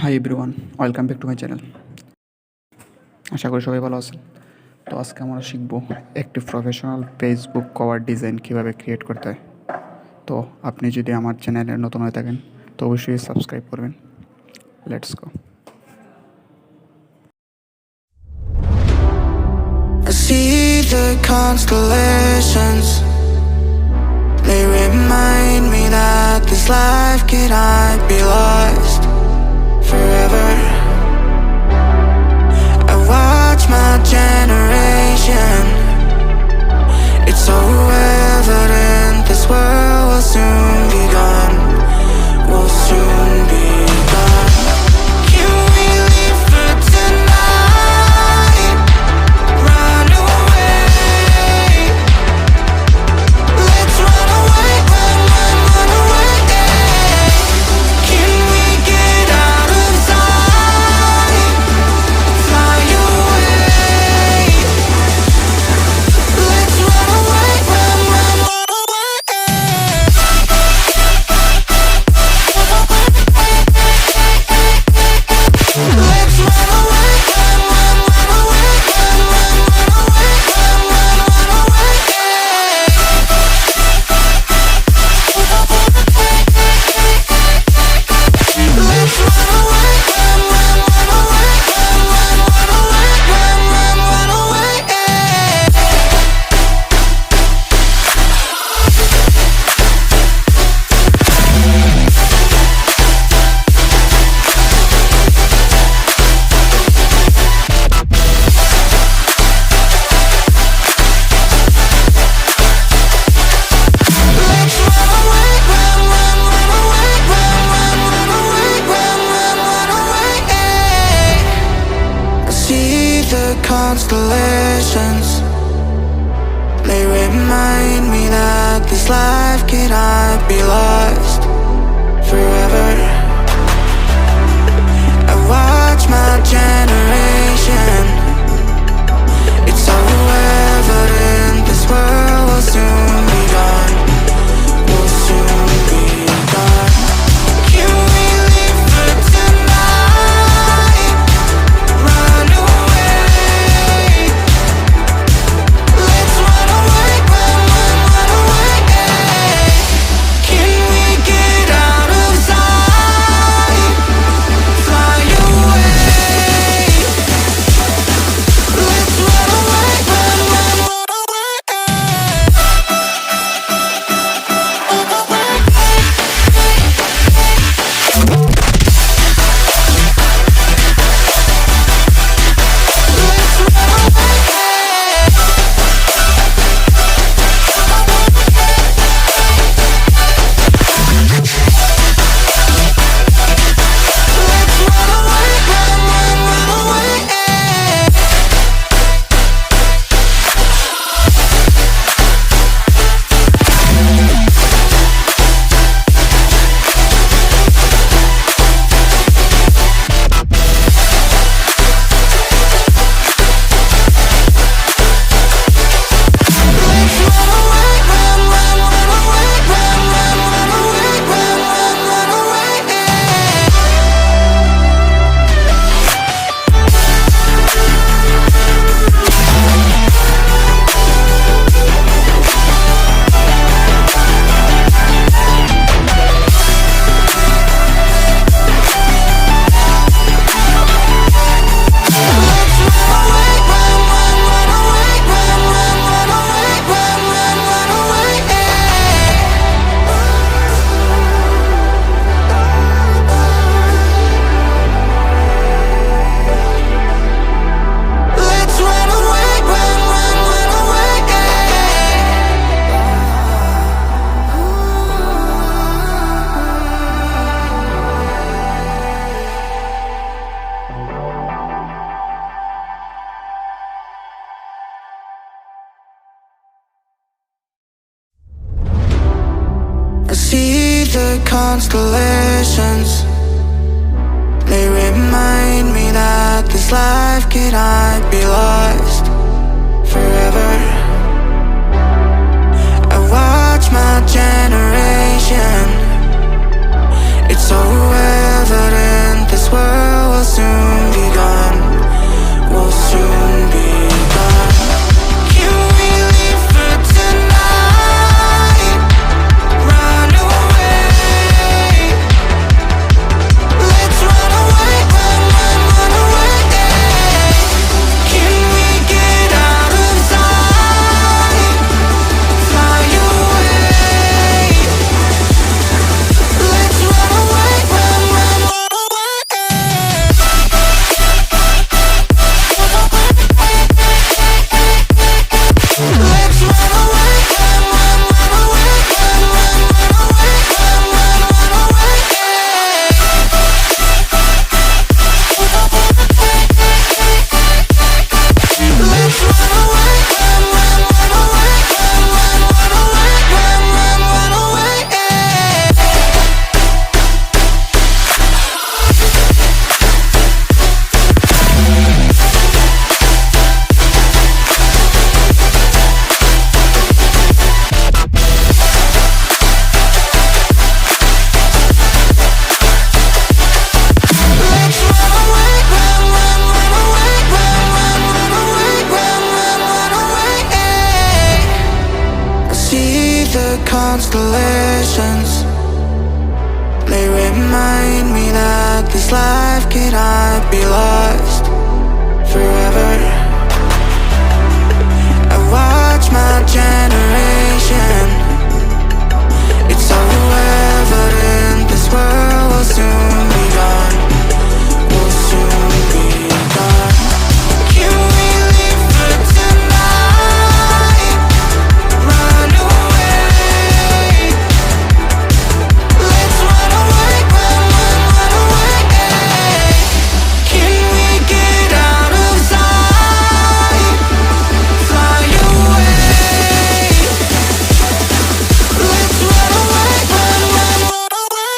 High everyone, welcome back to my channel. আশা করি সবাই ভালো আছেন। তো আজকে আমরা শিখব একটি প্রফেশনাল ফেসবুক কভার ডিজাইন কীভাবে ক্রিয়েট করতে হয়। তো আপনি যদি আমার চ্যানেলে নতুন হয়ে থাকেন তো অবশ্যই সাবস্ক্রাইব করবেন। Let's go. I see the constellations. They remind me that this life cannot be lost forever. I watch my generation. It's so evident this world will soon be gone. Will soon be gone. Can we leave for tonight? Run away. Let's run away, run away. Can we get out of sight? Fly away. Let's run away, run away. Let's run away, run away, run constellations. They remind me that this life cannot be lost forever. I watch my generation. It's so evident this world will soon be gone. Will soon be gone. Can we leave for tonight? Run away. Let's run away, run away. Can we get out of sight? Fly away. Let's run away, run away. I see the constellations. They remind me that this life cannot be lost forever. I watch my generation. It's so evident this could I be lost forever? I watch my generation. It's so evident this world will soon be gone. Will soon be gone. Can we leave for tonight? Run away. Let's run away, run away. Can we get out of sight? Fly away. Let's run away, run away.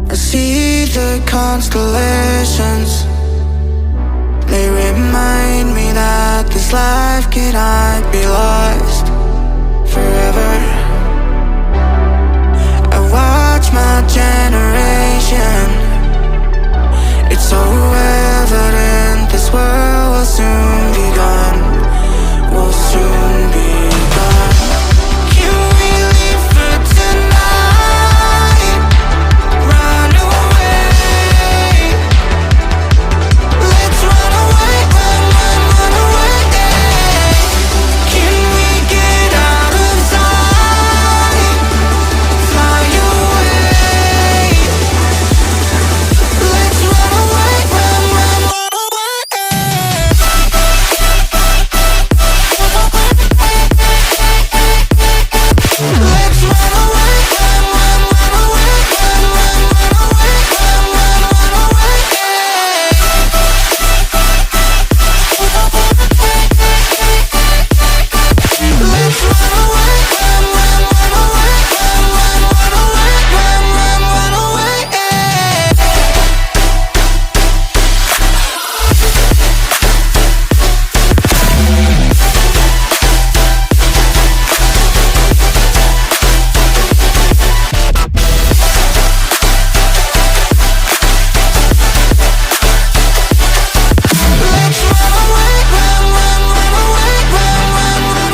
I see the constellations. They remind me that this life cannot be lost forever. I watch my generation. It's so evident this world will soon be gone. Will soon be gone. Can we leave for tonight? Run away. Let's run away, run away. Can we get out of sight? Fly away. Let's run away, run away. Let's run away, run away, run away. Let's run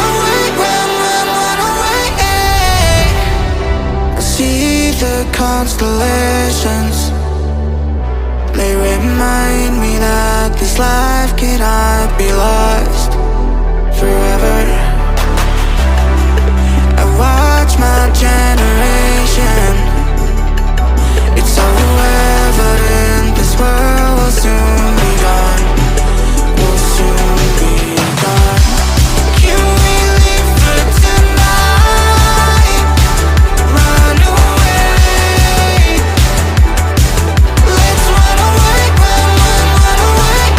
away, run away. I see the constellations. They remind me that this life cannot be lost forever. I watch my generation. It's so evident this world will soon be gone. Will soon be gone. Can we leave for tonight? Run away. Let's run away, run away.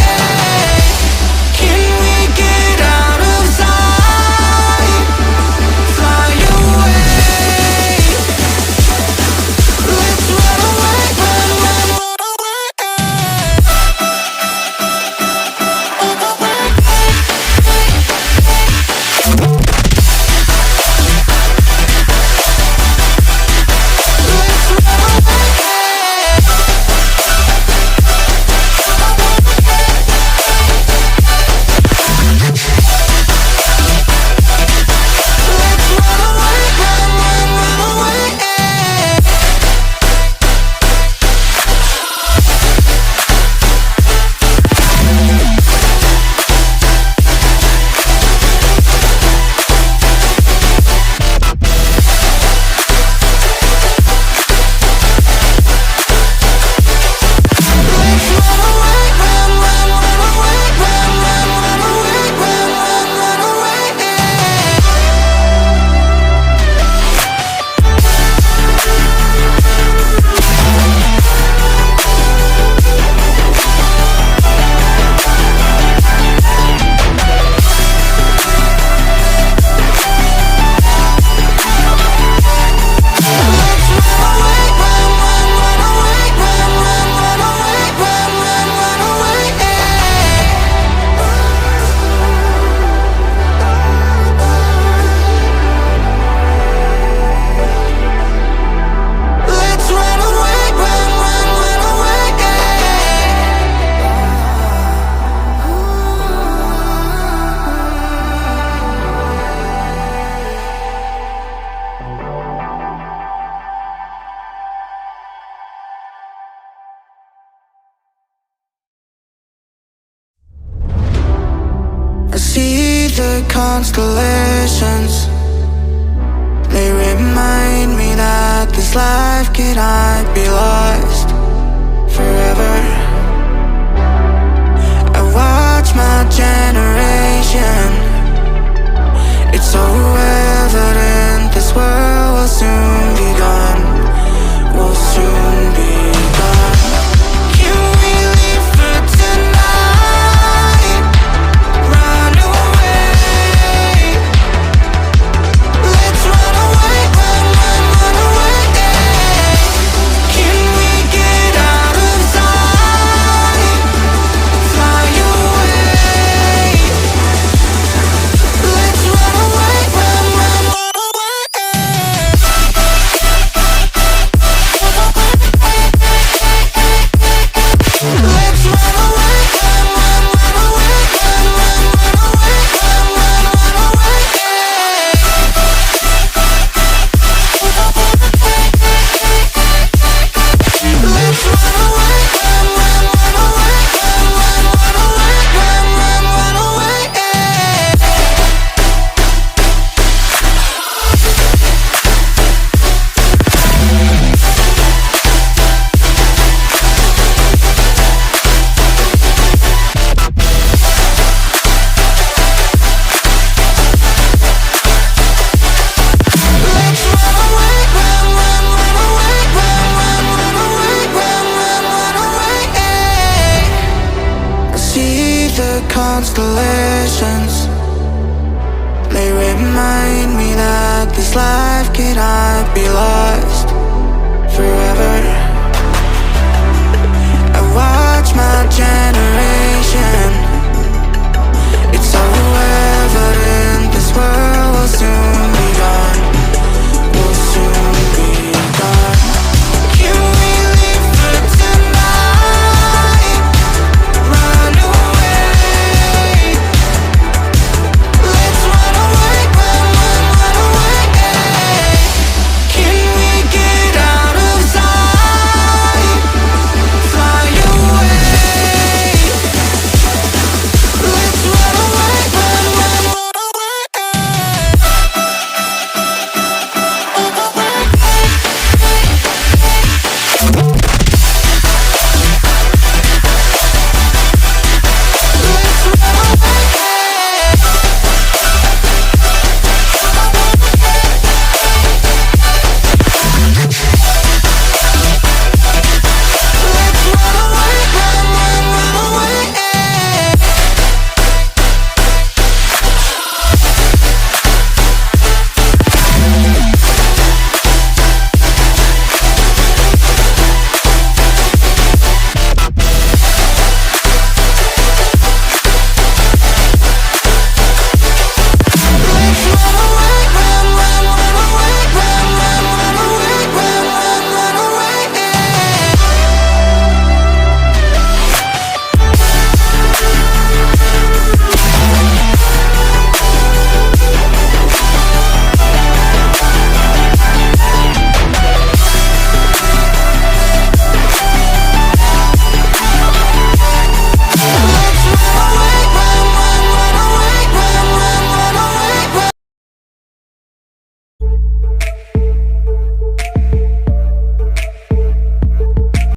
Can we get out of sight? Fly away. constellations. They remind me that this life cannot be lost forever. I watch my generation. It's so evident this world will soon be gone. Will soon be gone. Can we leave for tonight? Run away. Let's run away, run away. Can we get out of sight? Fly away. Let's run away, run away. Let's run away, run away, run away, run away. Let's run away, run away, run away. Let's run away, run away, run away. I see the constellations. They remind me that this life cannot be lost forever. I watch my generation. It's so evident this world will soon